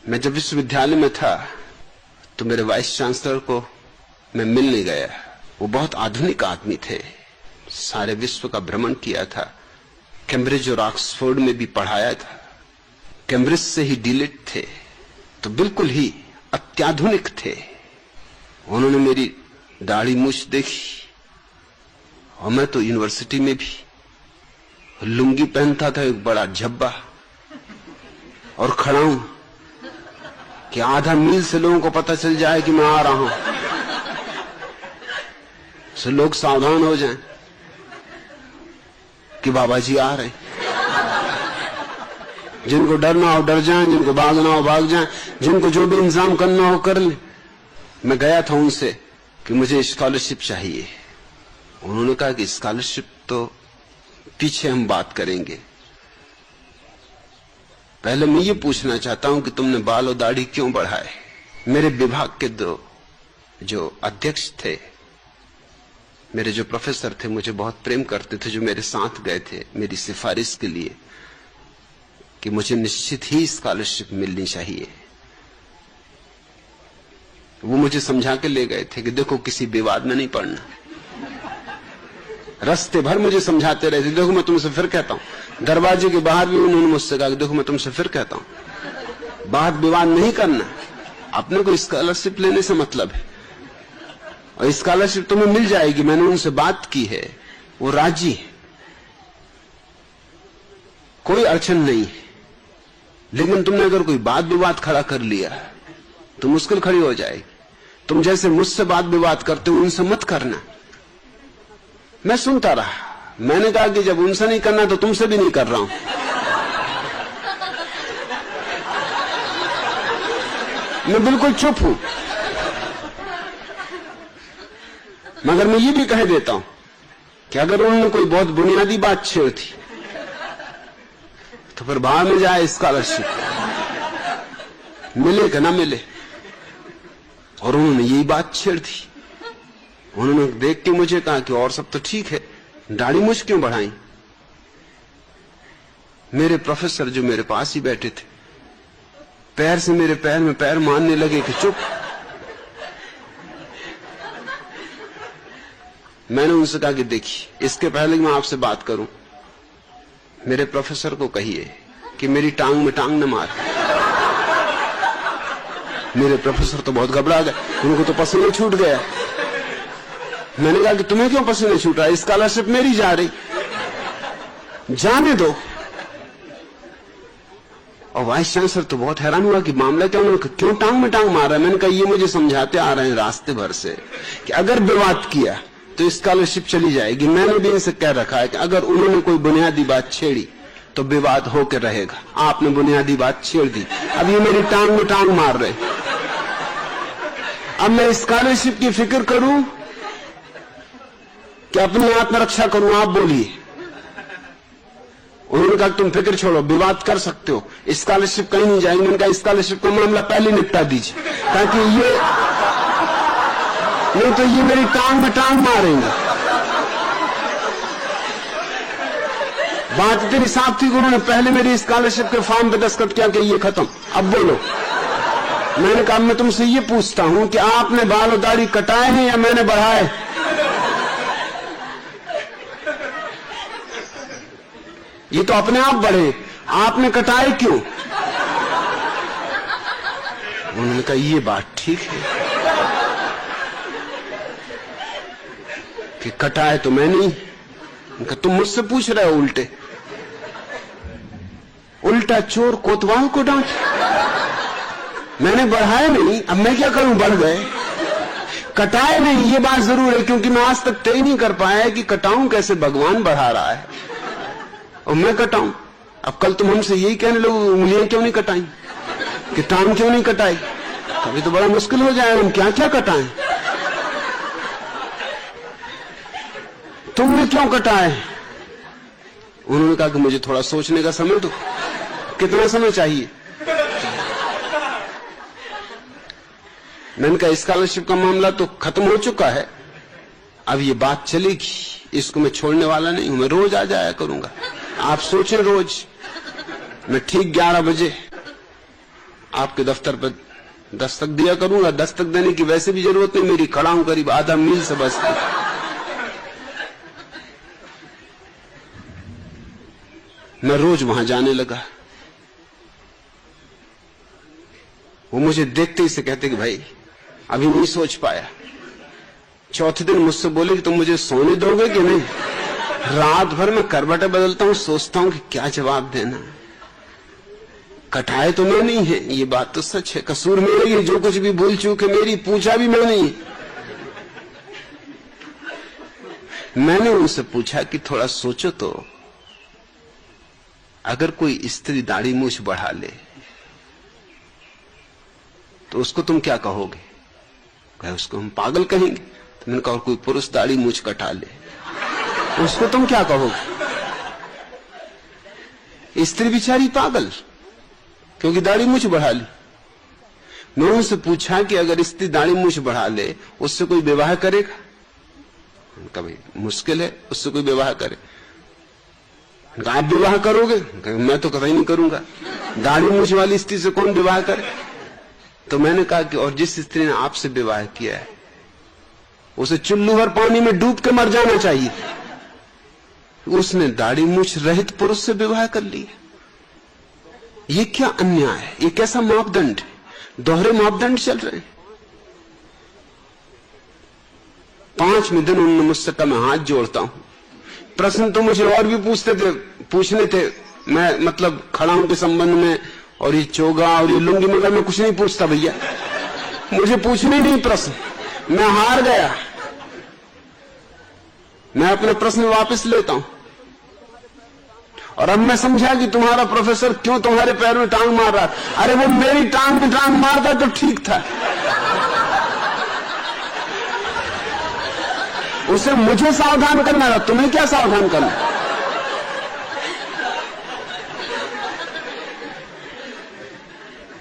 मैं जब विश्वविद्यालय में था तो मेरे वाइस चांसलर को मैं मिलने गया। वो बहुत आधुनिक आदमी थे, सारे विश्व का भ्रमण किया था, कैम्ब्रिज और ऑक्सफोर्ड में भी पढ़ाया था, कैम्ब्रिज से ही डीलिट थे, तो बिल्कुल ही अत्याधुनिक थे। उन्होंने मेरी दाढ़ी मूछ देखी और मैं तो यूनिवर्सिटी में भी लुंगी पहनता था, एक बड़ा झब्बा, और खड़ा हूं कि आधा मील से लोगों को पता चल जाए कि मैं आ रहा हूं, तो लोग सावधान हो जाएं कि बाबा जी आ रहे। जिनको डरना हो डर जाएं, जिनको भागना हो भाग जाएं, जिनको जो भी इंतजाम करना हो कर ले। मैं गया था उनसे कि मुझे स्कॉलरशिप चाहिए। उन्होंने कहा कि स्कॉलरशिप तो पीछे हम बात करेंगे, पहले मैं ये पूछना चाहता हूं कि तुमने बाल और दाढ़ी क्यों बढ़ाए। मेरे विभाग के दो जो अध्यक्ष थे, मेरे जो प्रोफेसर थे, मुझे बहुत प्रेम करते थे, जो मेरे साथ गए थे मेरी सिफारिश के लिए कि मुझे निश्चित ही स्कॉलरशिप मिलनी चाहिए। वो मुझे समझा के ले गए थे कि देखो किसी विवाद में नहीं पड़ना। रास्ते भर मुझे समझाते रहे थे, देखो मैं तुमसे फिर कहता हूं। दरवाजे के बाहर भी उन्होंने मुझसे कहा, देखो मैं तुमसे फिर कहता हूं, बात विवाद नहीं करना, अपने को स्कॉलरशिप लेने से मतलब है, और स्कॉलरशिप तुम्हें मिल जाएगी। मैंने उनसे बात की है, वो राजी है, कोई अड़चन नहीं है, लेकिन तुमने अगर कोई बात विवाद खड़ा कर लिया तो मुश्किल खड़ी हो जाएगी। तुम जैसे मुझसे बात विवाद करते हो उनसे मत करना। मैं सुनता रहा, मैंने कहा कि जब उनसे नहीं करना तो तुमसे भी नहीं कर रहा हूं। मैं बिल्कुल चुप हूं, मगर मैं ये भी कह देता हूं कि अगर उन्होंने कोई बहुत बुनियादी बात छेड़ थी तो फिर बाहर में जाए, स्कॉलरशिप मिले कि ना मिले। और उन्होंने यही बात छेड़ दी। उन्होंने देख के मुझे कहा कि और सब तो ठीक है, दाढ़ी मूछ क्यों बढ़ाई। मेरे प्रोफेसर जो मेरे पास ही बैठे थे, पैर से मेरे पैर में पैर मारने लगे कि चुप। मैंने उनसे कहा कि देखिए, इसके पहले कि मैं आपसे बात करूं, मेरे प्रोफेसर को कहिए कि मेरी टांग में टांग न मार। मेरे प्रोफेसर तो बहुत घबरा गए, उनको तो पसीने छूट गया। मैंने कहा कि तुम्हें क्यों पसीने छूट रहा है, स्कॉलरशिप मेरी जा रही, जाने दो। और वाइस चांसलर तो बहुत हैरान हुआ कि मामला क्या, उन्होंने क्यों टांग में टांग मार रहा है। मैंने कहा ये मुझे समझाते आ रहे हैं रास्ते भर से कि अगर विवाद किया तो स्कॉलरशिप चली जाएगी। मैंने भी इनसे कह रखा है कि अगर उन्होंने कोई बुनियादी बात छेड़ी तो विवाद होकर रहेगा। आपने बुनियादी बात छेड़ दी, अब ये मेरी टांग में टांग मार रहे। अब मैं स्कॉलरशिप की फिक्र करूं कि अपनी आत्मरक्षा करूं, आप बोलिए। उन्होंने कहा तुम फिक्र छोड़ो, विवाद कर सकते हो, स्कॉलरशिप कहीं नहीं जाएगी। मैंने कहा स्कॉलरशिप का मामला पहले निपटा दीजिए, ताकि ये नहीं तो ये मेरी टांग में टांग मारेंगे। बात इतनी साफ थी कि उन्होंने पहले मेरी स्कॉलरशिप के फॉर्म पे दस्तखत किया कि ये खत्म, अब बोलो। मैंने कहा मैं तुमसे ये पूछता हूं कि आपने बाल और दाढ़ी कटाए हैं या मैंने बढ़ाए। ये तो अपने आप बढ़े, आपने कटाए क्यों। उन्होंने कहा ये बात ठीक है कि कटाए तो मैं नहीं। उनका तुम मुझसे पूछ रहे हो उल्टे, उल्टा चोर कोतवाल को डांट। मैंने बढ़ाए नहीं, अब मैं क्या करूं, बढ़ गए। कटाए नहीं, ये बात जरूर है, क्योंकि मैं आज तक तय नहीं कर पाया कि कटाऊं कैसे। भगवान बढ़ा रहा है और मैं कटाऊं। अब कल तुम हमसे यही कहने लोग उंगलियां क्यों नहीं कटाई, कि टांग क्यों नहीं कटाई, अभी तो बड़ा मुश्किल हो जाएगा, हम क्या क्या कटाएं। तुमने क्यों कटाए। उन्होंने कहा कि मुझे थोड़ा सोचने का समय दो। कितना समय चाहिए। मैंने कहा स्कॉलरशिप का मामला तो खत्म हो चुका है, अब ये बात चलेगी, इसको मैं छोड़ने वाला नहीं हूं, मैं रोज आ जाया करूंगा। आप सोचें रोज मैं ठीक 11 बजे आपके दफ्तर पर दस्तक दिया करूंगा। दस्तक देने की वैसे भी जरूरत नहीं, मेरी खड़ा हूं करीब आधा मील से बस। मैं रोज वहां जाने लगा। वो मुझे देखते ही से कहते कि भाई अभी नहीं सोच पाया। चौथे दिन मुझसे बोले कि तुम मुझे सोने दोगे कि नहीं। रात भर मैं करवटें बदलता हूं, सोचता हूं कि क्या जवाब देना। कटाए तो मैं नहीं है, ये बात तो सच है, कसूर मेरा ही है, जो कुछ भी भूल चूक है मेरी, पूछा भी मैं नहीं। मैंने उनसे पूछा कि थोड़ा सोचो तो, अगर कोई स्त्री दाढ़ी मूछ बढ़ा ले तो उसको तुम क्या कहोगे? कहे उसको हम पागल कहेंगे। तो मैंने कहा कोई पुरुष दाढ़ी मूछ कटा ले उसको तुम क्या कहोगे? स्त्री बेचारी पागल, क्योंकि दाढ़ी मूछ बढ़ा ली। मैं उनसे पूछा कि अगर स्त्री दाढ़ी मूछ बढ़ा ले उससे कोई विवाह करेगा? कभी मुश्किल है उससे कोई विवाह करे। आप विवाह करोगे? मैं तो कभी नहीं करूंगा, दाढ़ी मूछ वाली स्त्री से कौन विवाह करे? तो मैंने कहा कि और जिस स्त्री ने आपसे विवाह किया है उसे चुल्लू भर पानी में डूब के मर जाना चाहिए। उसने दाढ़ी मूछ रहित पुरुष से विवाह कर लिया। ये क्या अन्याय है, ये कैसा मापदंड है? दोहरे मापदंड चल रहे हैं। 5वें दिन उन्होंने मुझसे कहा मैं हाथ जोड़ता हूं। प्रश्न तो मुझे और भी पूछने थे, मैं मतलब खड़ाऊ के संबंध में और ये चोगा और ये लुंगी, मगर मैं कुछ नहीं पूछता भैया, मुझे पूछने नहीं प्रश्न। मैं हार गया, मैं अपने प्रश्न वापस लेता हूं। और अब मैं समझा कि तुम्हारा प्रोफेसर क्यों तुम्हारे पैर में टांग मार रहा था। अरे वो मेरी टांग में टांग मारता तो ठीक था, उसे मुझे सावधान करना था, तुम्हें क्या सावधान करना?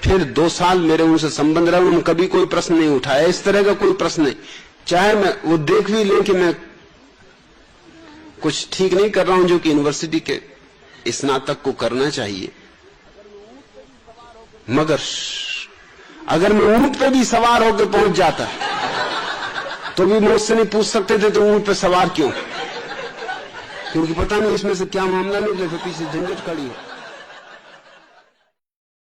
फिर 2 साल मेरे उनसे संबंध रहे, उन्होंने कभी कोई प्रश्न नहीं उठाया, इस तरह का कोई प्रश्न नहीं। चाहे मैं वो देख भी ले कि मैं कुछ ठीक नहीं कर रहा हूं जो कि यूनिवर्सिटी के स्नातक को करना चाहिए, मगर अगर मैं ऊंट पे भी सवार होकर पहुंच जाता तो भी मुझसे नहीं पूछ सकते थे तो ऊंट पे सवार क्यों? क्योंकि पता नहीं इसमें से क्या मामला निकले, फिर पीछे झंझट खड़ी है।